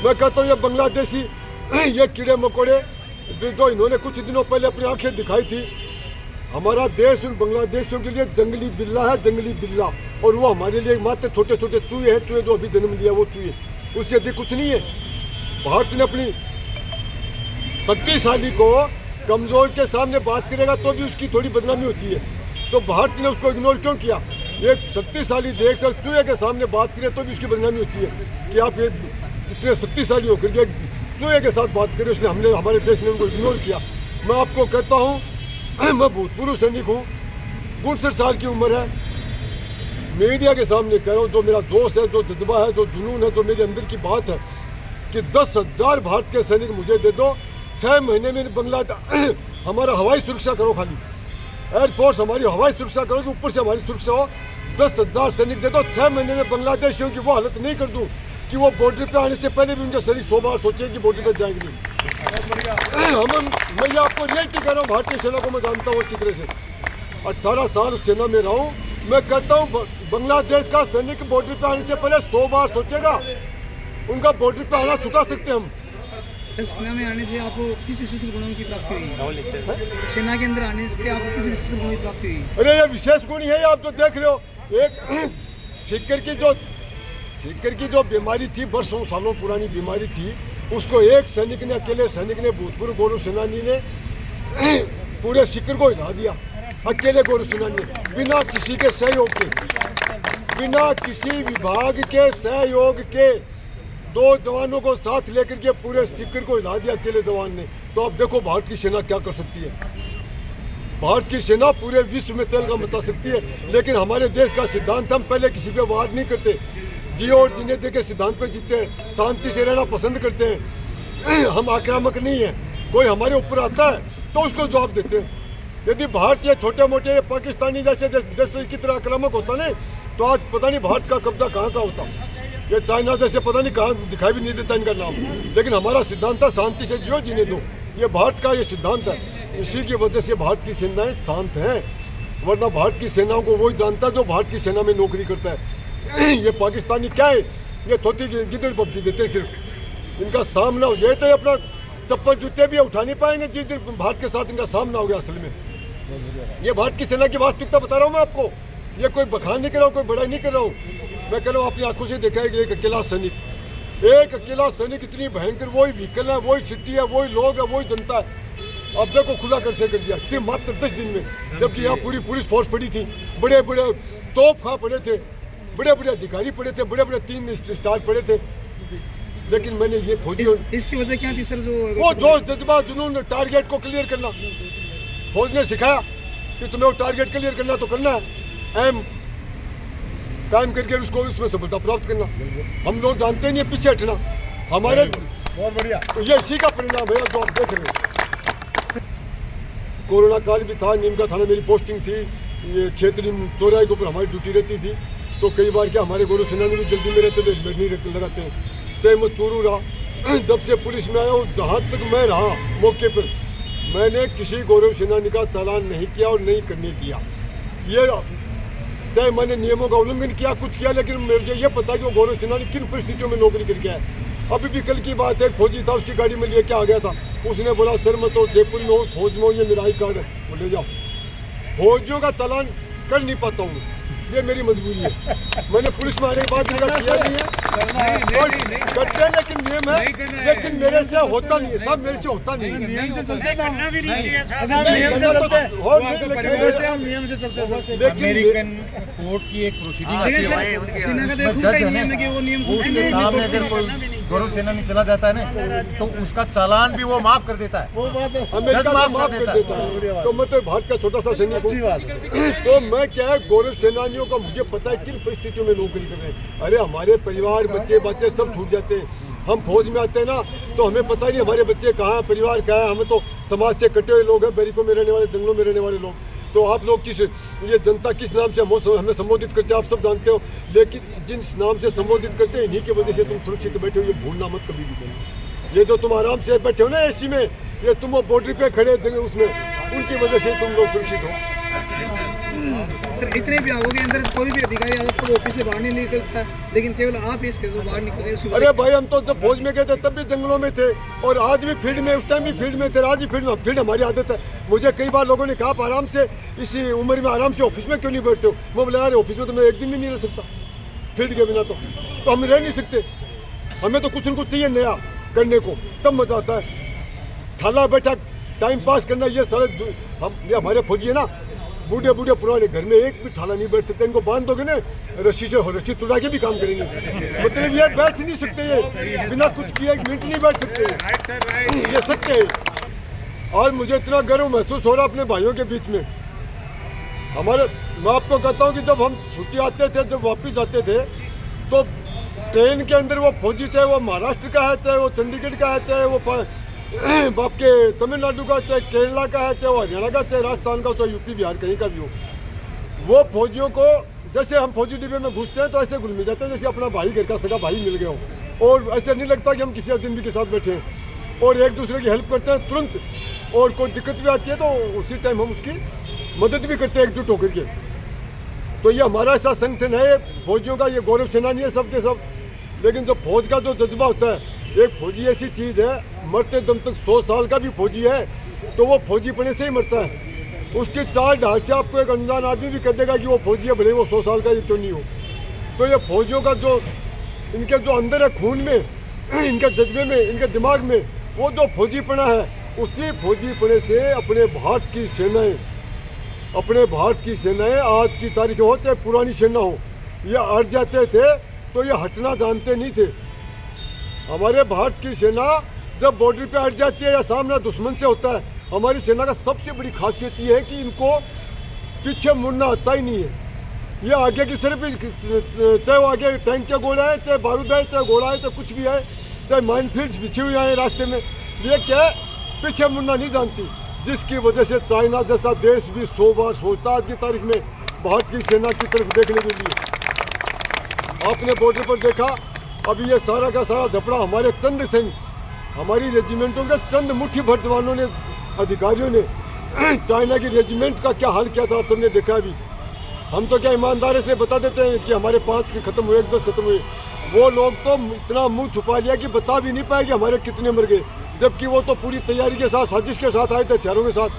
मैं कहता हूँ ये बांग्लादेशी ये कीड़े मकोड़े जो इन्होंने कुछ दिनों पहले अपनी आंखें दिखाई थी, हमारा देश उन बांग्लादेशियों के लिए जंगली बिल्ला है, जंगली बिल्ला। और वो हमारे लिए मात्र छोटे छोटे चूहे हैं, चूहे जो अभी जन्म लिया वो चूहे, उससे अधिक कुछ नहीं है। भारत ने अपनी शक्तिशाली को कमजोर के सामने बात करेगा तो भी उसकी थोड़ी बदनामी होती है, तो भारत ने उसको इग्नोर क्यों किया? एक शक्तिशाली देश और चूहे के सामने बात करे तो भी उसकी बदनामी होती है कि आप ये इतने शक्तिशाली होकर के चूहे के साथ बात करें। उसने हमारे देश ने उनको इग्नोर किया। मैं आपको कहता हूँ, मैं भूतपूर्व सैनिक हूँ, 59 साल की उम्र है, मीडिया के सामने कह रहा हूँ, जो मेरा दोस्त है, जो जज्बा है, जो जुनून है, जो मेरे अंदर की बात है कि 10,000 भारत के सैनिक मुझे दे दो, 6 महीने में बांग्लादेश हमारा हवाई सुरक्षा करो, खाली एयरफोर्स हमारी हवाई सुरक्षा करो कि ऊपर से हमारी सुरक्षा हो। 10,000 सैनिक दे दो, 6 महीने में बांग्लादेशियों की वो हालत नहीं कर दूँ कि वो बॉर्डर पे आने से पहले भी उनके सैनिक 100 बार सोचे कि बॉर्डर पे जाएंगे। मैं ये आपको रियलिटी कह रहा हूँ, भारतीय सेना को मैं जानता हूँ अच्छी तरह से, 18 साल सेना में रहा हूँ। मैं कहता हूँ बांग्लादेश का सैनिक बॉर्डर पे आने से पहले 100 बार सोचेगा, उनका बॉर्डर पे आना छुटा सकते हम। सेना में आने से आपको किस स्पेशल गुणों की प्राप्ति हुई? सेना के अंदर आने से आपको किस स्पेशल गुणों की प्राप्ति हुई? अरे ये विशेष गुण है, आप जो देख रहे हो, एक सीकर की जो बीमारी थी, वर्षों सालों पुरानी बीमारी थी, उसको एक सैनिक ने, अकेले सैनिक ने, भूतपूर्व गौरव सेनानी ने पूरे सीकर को हिला दिया। अकेले गौरव सेनानी ने, बिना किसी के सहयोग के, बिना किसी विभाग के सहयोग के 2 जवानों को साथ लेकर के पूरे सीकर को हिला दिया अकेले जवान ने। तो अब देखो भारत की सेना क्या कर सकती है। भारत की सेना पूरे विश्व में तेलगा मचा सकती है, लेकिन हमारे देश का सिद्धांत, हम पहले किसी पे वार नहीं करते, जियो और जीने दे के सिद्धांत पे जीते हैं, शांति से रहना पसंद करते हैं, हम आक्रामक नहीं है। कोई हमारे ऊपर आता है तो उसको जवाब देते हैं। यदि भारत ये छोटे मोटे पाकिस्तानी जैसे देश की तरह आक्रामक होता नहीं, तो आज पता नहीं भारत का कब्जा कहाँ का होता। ये चाइना जैसे पता नहीं कहाँ दिखाई भी नहीं देता इनका नाम, लेकिन हमारा सिद्धांत था शांति से जियो, जीने दो। ये भारत का ये सिद्धांत है, इसी की वजह से भारत की सेनाएं शांत हैं, वरना भारत की सेनाओं को वही जानता है जो भारत की सेना में नौकरी करता है। ये पाकिस्तानी क्या है, ये थोड़ी गिदड़ बबकी देते, सिर्फ इनका सामना हो जाए तो अपना चप्पल जूते भी उठा नहीं पाएंगे जिस दिन भारत के साथ इनका सामना हो गया। असल में ये भारत की सेना की वास्तविकता बता रहा हूँ मैं आपको, ये कोई बखान नहीं कर रहा हूँ, कोई बड़ाई नहीं कर रहा हूँ, मैं कह रहा हूँ अपनी आंखों से देखा है। एक अकेला सैनिक इतनी भयंकर, वही व्हीकल है, वही सिटी है, वही लोग है, वही जनता है। अब देखो खुला कर दिया सिर्फ मात्र 10 दिन में, जबकि यहाँ पूरी पुलिस फोर्स पड़ी थी, बड़े बड़े तोप खा पड़े थे, बड़े बड़े अधिकारी पड़े थे, बड़े बड़े 3 स्टार पड़े थे। लेकिन मैंने ये फौजी इसकी वजह क्या थी सर? वो जोश जज्बा जुनून, टारगेट को क्लियर करना। फौज ने सिखाया कि तुम्हें वो टारगेट क्लियर करना तो करना है, एम कायम करके उसको उसमें सफलता प्राप्त करना। हम लोग जानते नहीं, पीछे हटना हमारे, बहुत बढ़िया। तो ये इसी का परिणाम है जो आप देख रहे हो। कोरोना काल भी था, नीमका थाना मेरी पोस्टिंग थी, ये खेतड़ी चौराहे के ऊपर हमारी ड्यूटी रहती थी, तो कई बार क्या हमारे गौरव सेनानी भी जल्दी में रहते थे, हेलमेट नहीं लगाते हैं। चाहे मैं चूरू रहा, जब से पुलिस में आया हूँ, जहाँ तक मैं रहा मौके पर, मैंने किसी गौरव सेनानी का चालान नहीं किया और नहीं करने दिया। ये चाहे मैंने नियमों का उल्लंघन किया, कुछ किया, लेकिन मुझे ये पता है कि वो गौरव सेनानी किन परिस्थितियों में नौकरी करके आया। अभी भी कल की बात है, फौजी था, उसकी गाड़ी में लेके आ गया था, उसने बोला सर मैं तो जयपुर में हूँ, फौज में हूँ, ये मेरा आई कार्ड है, वो ले जाओ। फौजियों का चालान कर नहीं पाता हूँ, ये मेरी मजबूरी है। मैंने पुलिस में आने के बाद इनका किया नहीं है, करते हैं लेकिन नियम है, लेकिन मेरे से होता नहीं है साहब, मेरे से होता नहीं है। नियम से चलते हैं, नियम से चलते। अमेरिकन कोर्ट की एक प्रोसीडिंग आती है, जज है ना, उसके सामने अगर कोई गौरव सेनानी चला जाता है ना, तो उसका चालान भी वो माफ कर देता है, वो बात अमेरिका माफ कर देता है। तो मैं तो भारत का छोटा सा सैनिक हूँ, तो मैं क्या है, गौरव सेनानियों का मुझे पता है किन परिस्थितियों में नौकरी कर रहे हैं। अरे हमारे परिवार, बच्चे सब छूट जाते हैं। हम फौज में आते हैं ना, तो हमें पता ही नहीं हमारे बच्चे कहाँ, परिवार कहाँ है। हमें तो समाज से कटे हुए लोग हैं, बैरिकों में रहने वाले, जंगलों में रहने वाले लोग। तो आप लोग ये जनता किस नाम से हमें संबोधित करते हैं आप सब जानते हो, लेकिन जिन नाम से संबोधित करते हैं, इन्हीं की वजह से तुम सुरक्षित बैठे हो, ये भूलना मत कभी भी। ये जो तुम आराम से बैठे हो ना एसी में, ये तुम वो बॉर्डर पे खड़े थे उसमें, उनकी वजह से तुम लोग सुरक्षित हो। सर इतने विभागों के अंदर कोई भी अधिकारी आज तक ऑफिस से बाहर नहीं निकलता, लेकिन केवल आप इस केस में बाहर निकल रहे हैं। अरे भाई हम तो जब फौज में गए थे तब भी जंगलों में थे और आज भी फील्ड में, उस टाइम भी फील्ड में थे, आज भी फील्ड में। फील्ड हमारी आदत है। मुझे कई बार लोगों ने कहा आप आराम से इसी उम्र में आराम से ऑफिस में क्यों नहीं बैठते हो। मैं बोला यार ऑफिस में तो मैं एक दिन भी नहीं रह सकता फील्ड के बिना, तो हम रह नहीं सकते। हमें तो कुछ न कुछ चाहिए नया करने को, तब मजा आता है। थाला बैठा टाइम पास करना, ये सारे ये हमारे फौजी है ना, बूढ़े बूढ़े पुराने, घर में एक भी थाला नहीं बैठ सकते। इनको बांध दोगे ना रस्सी से, रस्सी तुड़ा के भी काम करेंगे। मतलब ये बैठ नहीं सकते, ये बिना कुछ किए एक मिनट नहीं बैठ सकते, ये सत्य है। और मुझे इतना गर्व महसूस हो रहा अपने भाइयों के बीच में। हमारे, मैं आपको कहता हूँ कि जब हम छुट्टी आते थे, जब वापिस आते थे, तो ट्रेन के अंदर वो फौजी, चाहे वो महाराष्ट्र का है, चाहे वो चंडीगढ़ का है, चाहे वो बाप के तमिलनाडु का, चाहे केरला का है, चाहे वो हरियाणा का, चाहे राजस्थान का, चाहे यूपी बिहार कहीं का भी हो, वो फौजियों को जैसे हम फौजी डिब्बे में घुसते हैं तो ऐसे घुल मिल जाते हैं जैसे अपना भाई, घर का सगा भाई मिल गया हो। और ऐसे नहीं लगता कि हम किसी अजनबी के साथ बैठे हैं, और एक दूसरे की हेल्प करते हैं तुरंत। और कोई दिक्कत भी आती है तो उसी टाइम हम उसकी मदद भी करते हैं एकजुट होकर के। तो ये हमारा ऐसा संगठन है फौजियों का, ये गौरव सेनानी है सबके सब। लेकिन जो फौज का जो जज्बा होता है, एक फौजी ऐसी चीज़ है, मरते दम तक 100 साल का भी फौजी है तो वो फौजी पने से ही मरता है। उसके चाल ढाल से आपको एक अनजान आदमी भी कह देगा कि वो फौजी है, भले वो 100 साल का ही क्यों नहीं हो। तो ये फौजियों का जो इनके जो अंदर है खून में, इनके जज्बे में, इनके दिमाग में, वो जो फौजीपना है, उसी फौजीपने से अपने भारत की सेनाएं आज की तारीख हो चाहे पुरानी सेना हो, ये हट जाते थे तो ये हटना जानते नहीं थे। हमारे भारत की सेना जब बॉर्डर पे हट जाती है या सामना दुश्मन से होता है, हमारी सेना का सबसे बड़ी खासियत ये है कि इनको पीछे मुड़ना आता ही नहीं है। ये आगे की सिर्फ, चाहे वो आगे टैंक के गोला है, चाहे बारूद है, चाहे घोड़ा है, चाहे कुछ भी है, चाहे माइनफील्ड्स बिछी हुई हैं रास्ते में, ये क्या है, पीछे मुड़ना नहीं जानती। जिसकी वजह से चाइना जैसा देश भी 100 बार सोचता आज की तारीख में भारत की सेना की तरफ देखने के लिए। आपने बॉर्डर पर देखा, अभी ये सारा का सारा झपड़ा हमारे चंद सिंह, हमारी रेजिमेंटों के चंद मुट्ठी भर जवानों ने, अधिकारियों ने चाइना की रेजिमेंट का क्या हाल किया था आप सबने देखा। अभी हम तो क्या ईमानदारी से बता देते हैं कि हमारे 5 के खत्म हुए, 10 खत्म हुए। वो लोग तो इतना मुंह छुपा लिया कि बता भी नहीं पाए कि हमारे कितने मर गए, जबकि वो तो पूरी तैयारी के साथ, साजिश के साथ आए थे, हथियारों के साथ।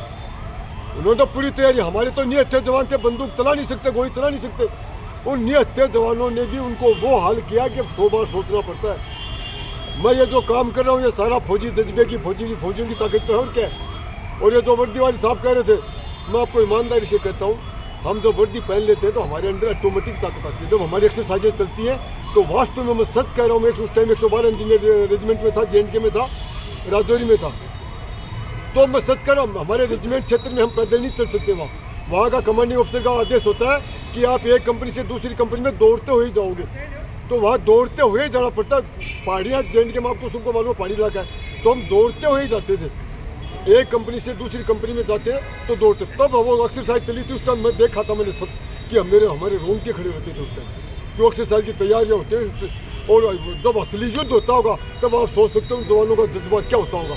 उन्होंने तो पूरी तैयारी, हमारे तो नहीं अच्छे जवान थे, बंदूक चला नहीं सकते, गोली चला नहीं सकते। उन निहत्थे जवानों ने भी उनको वो हाल किया कि 100 बार सोचना पड़ता है। मैं ये जो काम कर रहा हूँ ये सारा फौजी जज्बे की, फौजियों की ताकत तो है और क्या। और ये जो वर्दी वाली साहब कह रहे थे, मैं आपको ईमानदारी से कहता हूँ, हम जब वर्दी पहन लेते हैं तो हमारे अंदर ऑटोमेटिक ताकत आती है। जब हमारी एक्सरसाइजें चलती हैं तो वास्तव में मैं सच कह रहा हूँ, मैं उस टाइम 112 इंजीनियर रेजिमेंट में था, JNK में था, राजौरी में था, तो मैं सच कह रहा हूँ हमारे रेजिमेंट क्षेत्र में हम पैदल नहीं चल सकते। वहाँ का कमांडिंग ऑफिसर का आदेश होता है कि आप एक कंपनी से दूसरी कंपनी में दौड़ते हुए जाओगे, तो वहाँ दौड़ते हुए जाना पड़ता। पहाड़ियाँ JNK में आपको सबको मालूम पहाड़ी इलाका है, तो हम दौड़ते हुए ही जाते थे। एक कंपनी से दूसरी कंपनी में जाते तो दौड़ते। तब वो एक्सरसाइज चली थी उस टाइम, मैं देखा था मैंने सब कि हमारे रोंगटे खड़े रहते थे उस टाइम, जो एक्सरसाइज की तैयारियाँ होती है। और जब असली युद्ध होता होगा तब आप सोच सकते हो जवानों का जज्बा क्या होता होगा।